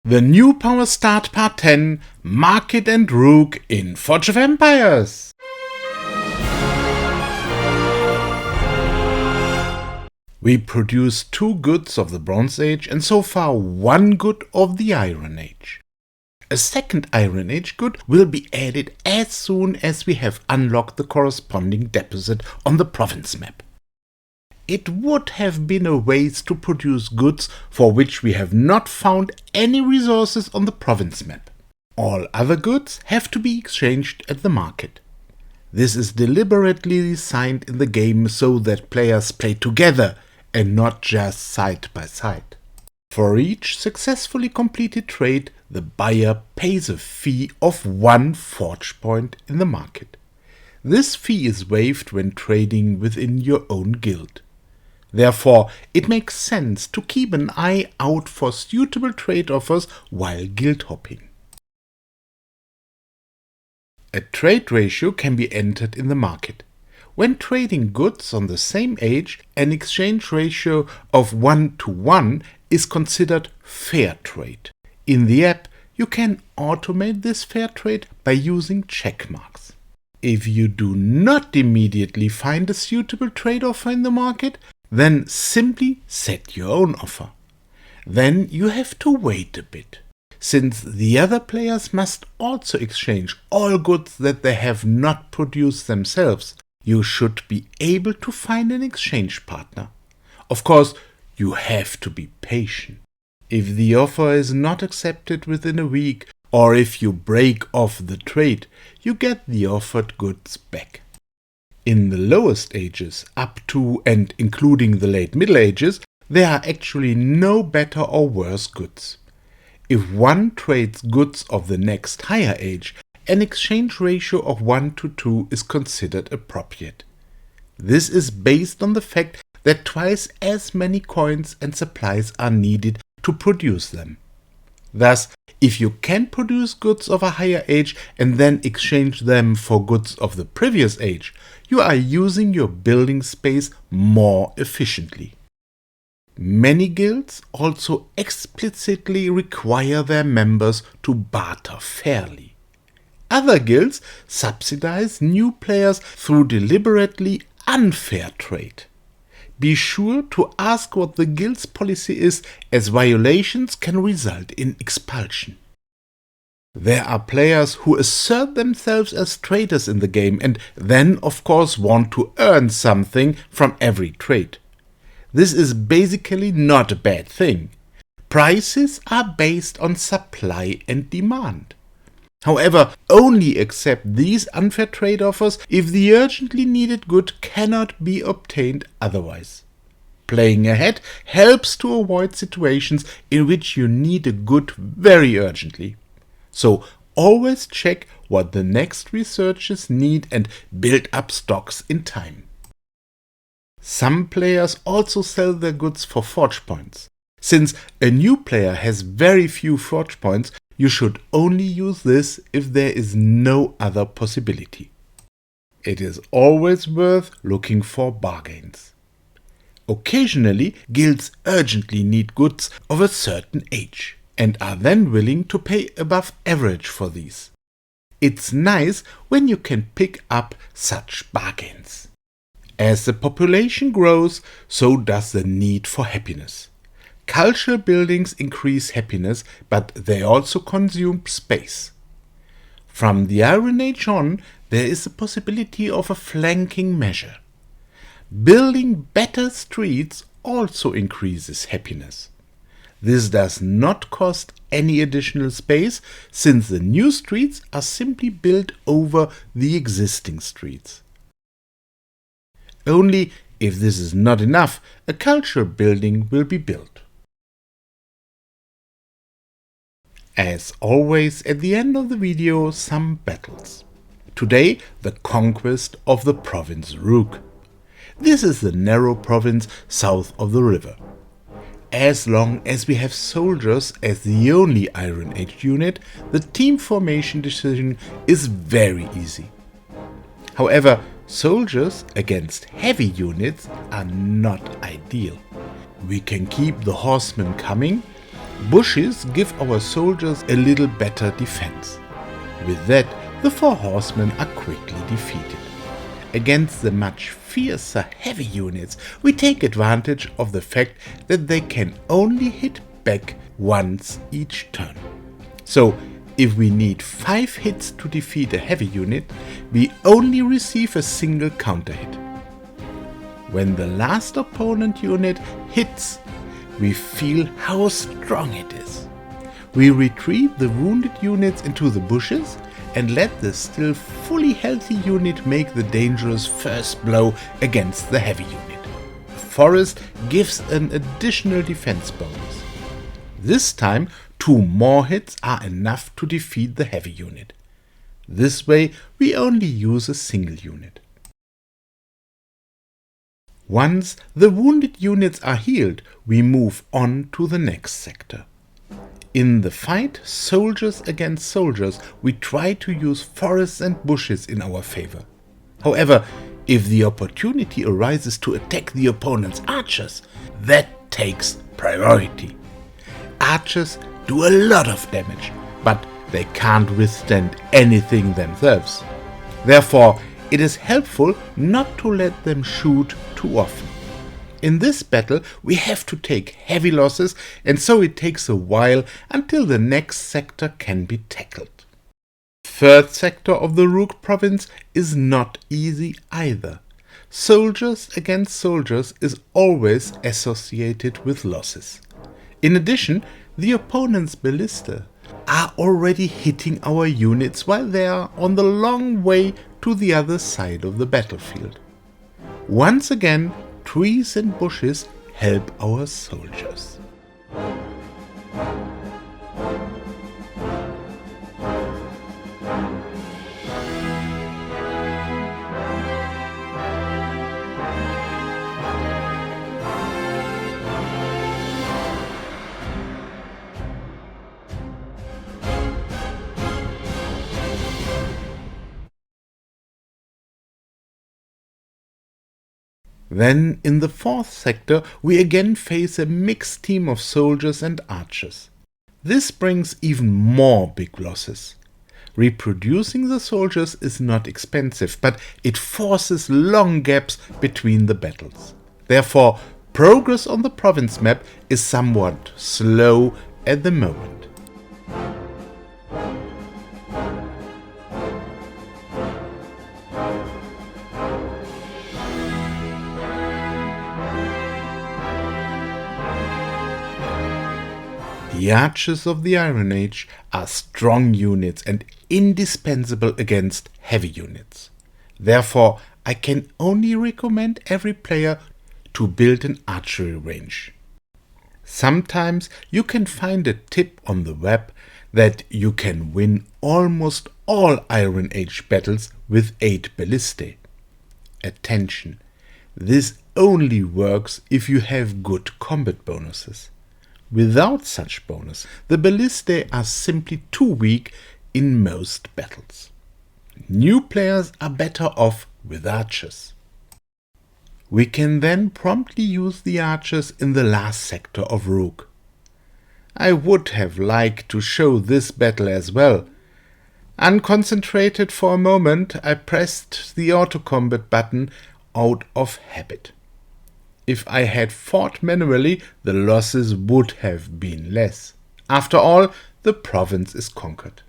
The new Power Start Part 10, Market and Rook in Forge of Empires. We produced 2 goods of the Bronze Age and so far 1 good of the Iron Age. A second Iron Age good will be added as soon as we have unlocked the corresponding deposit on the province map. It would have been a waste to produce goods for which we have not found any resources on the province map. All other goods have to be exchanged at the market. This is deliberately designed in the game so that players play together and not just side by side. For each successfully completed trade, the buyer pays a fee of 1 forge point in the market. This fee is waived when trading within your own guild. Therefore, it makes sense to keep an eye out for suitable trade offers while guild hopping. A trade ratio can be entered in the market. When trading goods on the same age, an exchange ratio of 1:1 is considered fair trade. In the app, you can automate this fair trade by using check marks. If you do not immediately find a suitable trade offer in the market, then simply set your own offer. Then you have to wait a bit, since the other players must also exchange all goods that they have not produced themselves. You should be able to find an exchange partner. Of course, you have to be patient. If the offer is not accepted within a week, or if you break off the trade, you get the offered goods back. In the lowest ages, up to and including the late Middle Ages, there are actually no better or worse goods. If one trades goods of the next higher age, an exchange ratio of 1:2 is considered appropriate. This is based on the fact that twice as many coins and supplies are needed to produce them. Thus, if you can produce goods of a higher age and then exchange them for goods of the previous age, you are using your building space more efficiently. Many guilds also explicitly require their members to barter fairly. Other guilds subsidize new players through deliberately unfair trade. Be sure to ask what the guild's policy is, as violations can result in expulsion. There are players who assert themselves as traders in the game and then of course want to earn something from every trade. This is basically not a bad thing. Prices are based on supply and demand. However, only accept these unfair trade offers if the urgently needed good cannot be obtained otherwise. Playing ahead helps to avoid situations in which you need a good very urgently. So always check what the next researchers need and build up stocks in time. Some players also sell their goods for forge points. Since a new player has very few forge points, you should only use this if there is no other possibility. It is always worth looking for bargains. Occasionally, guilds urgently need goods of a certain age and are then willing to pay above average for these. It's nice when you can pick up such bargains. As the population grows, so does the need for happiness. Cultural buildings increase happiness, but they also consume space. From the Iron Age on, there is a possibility of a flanking measure. Building better streets also increases happiness. This does not cost any additional space, since the new streets are simply built over the existing streets. Only if this is not enough, a cultural building will be built. As always, at the end of the video, some battles. Today, the conquest of the province Ruug. This is the narrow province south of the river. As long as we have soldiers as the only Iron Age unit, the team formation decision is very easy. However, soldiers against heavy units are not ideal. We can keep the horsemen coming, Bushes give our soldiers a little better defense. With that, the 4 horsemen are quickly defeated. Against the much fiercer heavy units, we take advantage of the fact that they can only hit back once each turn. So, if we need 5 hits to defeat a heavy unit, we only receive a single counter hit. When the last opponent unit hits, we feel how strong it is. We retreat the wounded units into the bushes and let the still fully healthy unit make the dangerous first blow against the heavy unit. Forest gives an additional defense bonus. This time, 2 more hits are enough to defeat the heavy unit. This way, we only use a single unit. Once the wounded units are healed, we move on to the next sector. In the fight, soldiers against soldiers, we try to use forests and bushes in our favor. However, if the opportunity arises to attack the opponent's archers, that takes priority. Archers do a lot of damage, but they can't withstand anything themselves. Therefore, it is helpful not to let them shoot too often. In this battle, we have to take heavy losses, and so it takes a while until the next sector can be tackled. Third sector of the Rook province is not easy either. Soldiers against soldiers is always associated with losses. In addition, the opponent's ballista are already hitting our units while they are on the long way to the other side of the battlefield. Once again, trees and bushes help our soldiers. Then, in the 4th sector, we again face a mixed team of soldiers and archers. This brings even more big losses. Reproducing the soldiers is not expensive, but it forces long gaps between the battles. Therefore, progress on the province map is somewhat slow at the moment. The archers of the Iron Age are strong units and indispensable against heavy units. Therefore, I can only recommend every player to build an archery range. Sometimes you can find a tip on the web that you can win almost all Iron Age battles with 8 ballistae. Attention! This only works if you have good combat bonuses. Without such bonus, the ballistae are simply too weak in most battles. New players are better off with archers. We can then promptly use the archers in the last sector of Rook. I would have liked to show this battle as well. Unconcentrated for a moment, I pressed the auto-combat button out of habit. If I had fought manually, the losses would have been less. After all, the province is conquered.